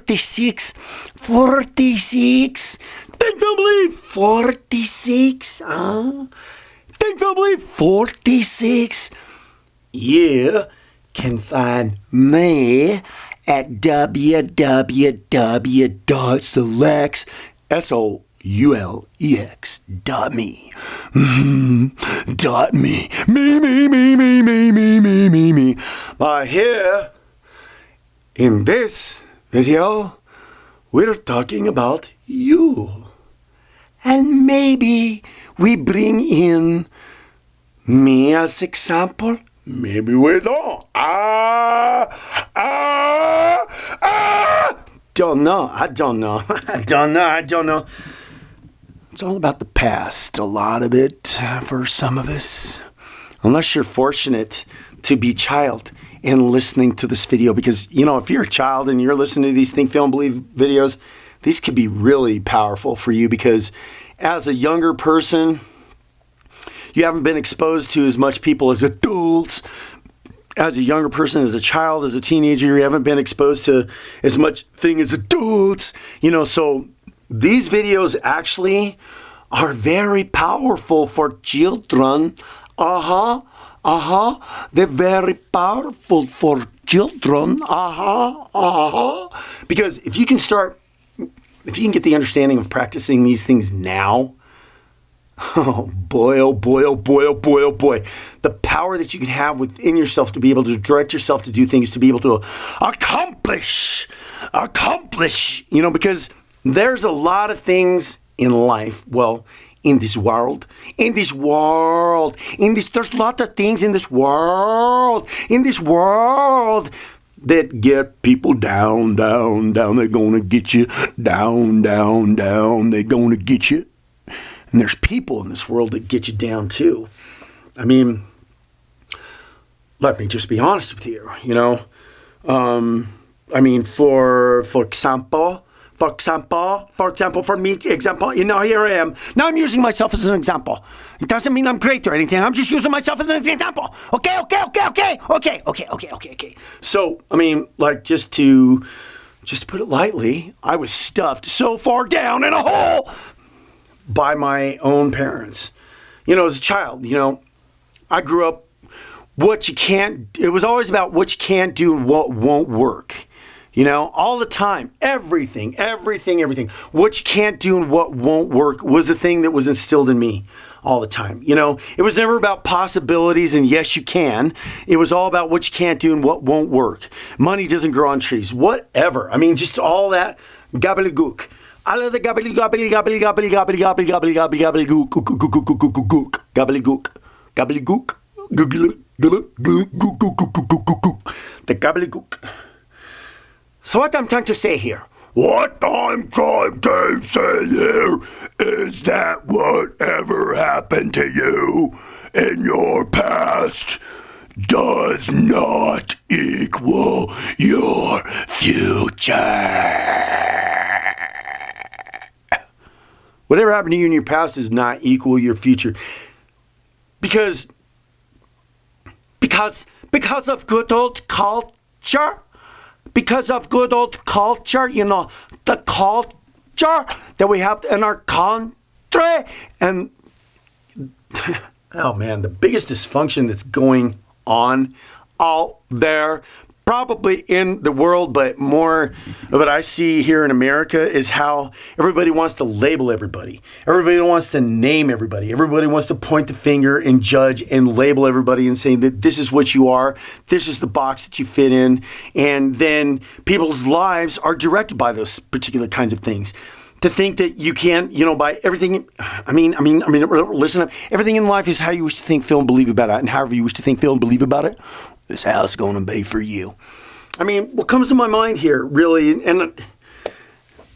46. 46. Think they'll believe 46, huh? Think they'll believe 46. You can find me at www.solex, SOULEX.me. .me. Me. But here, in this video, we're talking about you. And maybe we bring in me as example. Maybe we don't. Don't know. I don't know. It's all about the past, a lot of it for some of us. Unless you're fortunate to be a child and listening to this video, because, you know, if you're a child and you're listening to these Think, Feel, and Believe videos, these could be really powerful for you, because as a younger person, you haven't been exposed to as much people as adults. As a younger person, as a child, as a teenager, you haven't been exposed to as much thing as adults. You know, so these videos actually are very powerful for children. They're very powerful for children. Because if you can get the understanding of practicing these things now, oh boy. The power that you can have within yourself to be able to direct yourself to do things, to be able to accomplish, you know, because there's a lot of things in life, well, in this world, there's a lot of things in this world, that get people down. They're gonna get you down. They're gonna get you. And there's people in this world that get you down too. I mean, let me just be honest with you, you know. I mean, for example, you know, here I am. Now I'm using myself as an example. It doesn't mean I'm great or anything. I'm just using myself as an example. Okay. So, I mean, like, just to put it lightly, I was stuffed so far down in a hole by my own parents. You know, as a child, you know, I grew up, it was always about what you can't do and what won't work. You know, all the time, everything. What you can't do and what won't work was the thing that was instilled in me all the time. You know, it was never about possibilities and yes, you can. It was all about what you can't do and what won't work. Money doesn't grow on trees, whatever. I mean, just all that gobbledygook. I love the gobbledygook. The gobbledygook. So what I'm trying to say here is that whatever happened to you in your past does not equal your future. Whatever happened to you in your past does not equal your future. Because of good old culture. Because of good old culture, you know, the culture that we have in our country. And, oh man, the biggest dysfunction that's going on out there, probably in the world, but more of what I see here in America is how everybody wants to label everybody. Everybody wants to name everybody. Everybody wants to point the finger and judge and label everybody and say that this is what you are. This is the box that you fit in. And then people's lives are directed by those particular kinds of things. To think that you can't, you know, by everything, I mean, listen up. Everything in life is how you wish to think, feel, and believe about it. And however you wish to think, feel, and believe about it, is how it's going to be for you. I mean, what comes to my mind here, really, and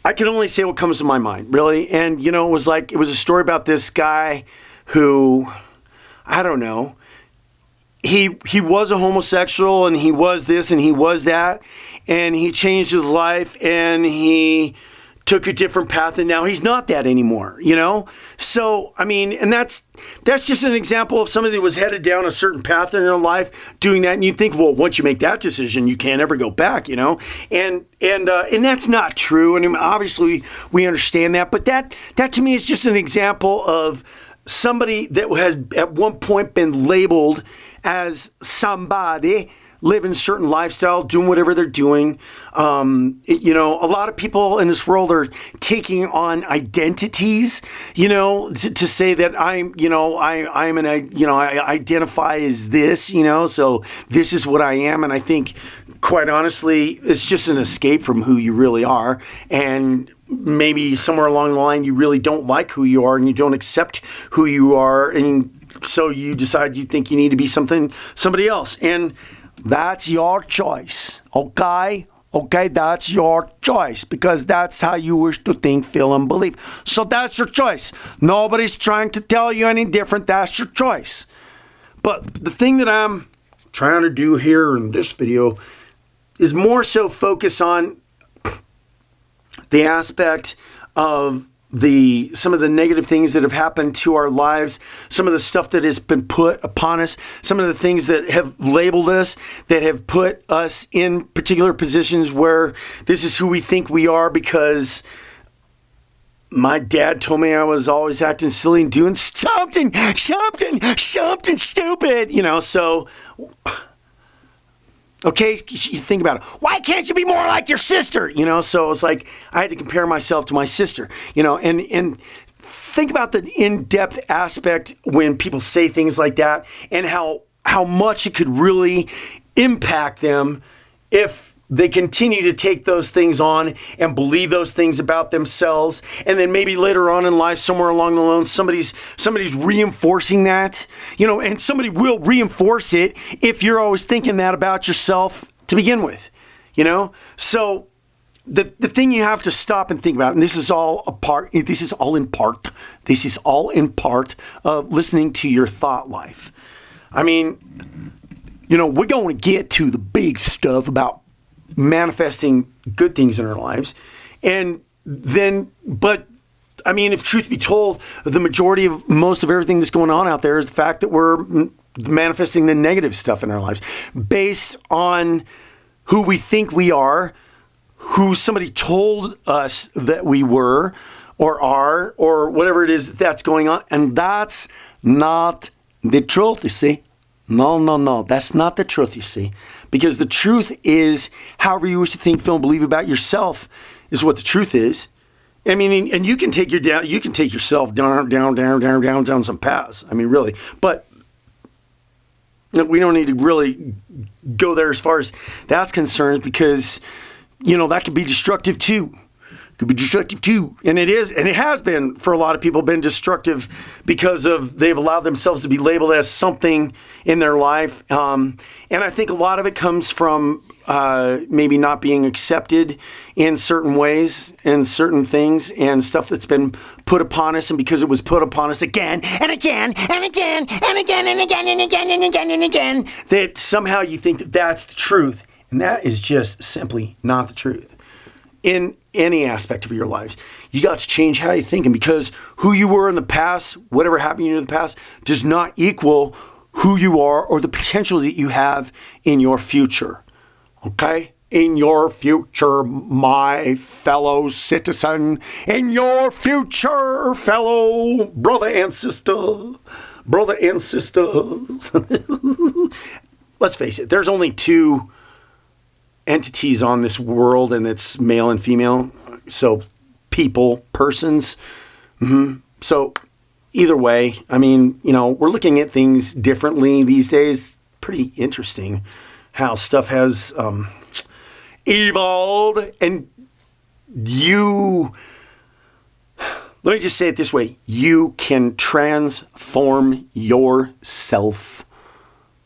I can only say what comes to my mind, really. And, you know, it was a story about this guy who, I don't know, he was a homosexual, and he was this, and he was that, and he changed his life, and he took a different path and now he's not that anymore, you know? So, I mean, and that's just an example of somebody that was headed down a certain path in their life doing that. And you think, well, once you make that decision, you can't ever go back, you know? And that's not true. And obviously we understand that, but that to me is just an example of somebody that has at one point been labeled as somebody living a certain lifestyle, doing whatever they're doing. You know, a lot of people in this world are taking on identities, you know, to say that I identify as this, you know, so this is what I am. And I think, quite honestly, it's just an escape from who you really are. And maybe somewhere along the line, you really don't like who you are and you don't accept who you are. And so you decide you think you need to be somebody else. And that's your choice, okay? Okay, that's your choice because that's how you wish to think, feel, and believe. So that's your choice. Nobody's trying to tell you any different. That's your choice. But the thing that I'm trying to do here in this video is more so focus on the aspect of some of the negative things that have happened to our lives, some of the stuff that has been put upon us, some of the things that have labeled us, that have put us in particular positions where this is who we think we are because my dad told me I was always acting silly and doing something stupid, you know, so... Okay, you think about it. Why can't you be more like your sister? You know, so it's like I had to compare myself to my sister, you know, and think about the in-depth aspect when people say things like that and how much it could really impact them if they continue to take those things on and believe those things about themselves. And then maybe later on in life, somewhere along the line, somebody's reinforcing that, you know, and somebody will reinforce it if you're always thinking that about yourself to begin with, you know? So the thing you have to stop and think about, and this is all in part of listening to your thought life. I mean, you know, we're going to get to the big stuff about manifesting good things in our lives. And then, but I mean, if truth be told, the majority of most of everything that's going on out there is the fact that we're manifesting the negative stuff in our lives based on who we think we are, who somebody told us that we were or are, or whatever it is that's going on. And that's not the truth, you see. No. That's not the truth, you see. Because the truth is, however you wish to think, feel, and believe about yourself is what the truth is. I mean, and you can take yourself down some paths. I mean, really. But we don't need to really go there as far as that's concerned because, you know, that could be destructive too. And it is, and it has been for a lot of people been destructive because they've allowed themselves to be labeled as something in their life. And I think a lot of it comes from maybe not being accepted in certain ways and certain things and stuff that's been put upon us. And because it was put upon us again and again and again and again and again and again and again and again, that somehow you think that that's the truth. And that is just simply not the truth. In any aspect of your lives, you got to change how you think. And because who you were in the past, whatever happened to you in the past, does not equal who you are or the potential that you have in your future. Okay? In your future, my fellow citizen, in your future, fellow brother and sisters. Let's face it, there's only two entities on this world, and it's male and female. So persons. So either way, I mean, you know, we're looking at things differently these days. Pretty interesting how stuff has evolved. And let me just say it this way. You can transform yourself.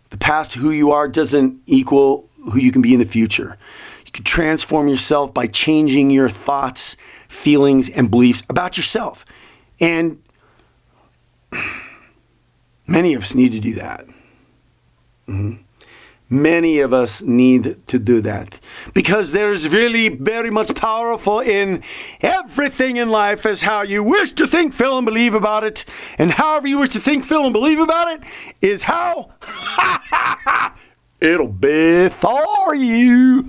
The past, who you are, doesn't equal who you can be in the future. You can transform yourself by changing your thoughts, feelings, and beliefs about yourself. And many of us need to do that. Many of us need to do that because there's really very much powerful in everything in life as how you wish to think, feel, and believe about it. And however you wish to think, feel, and believe about it is how it'll be for you.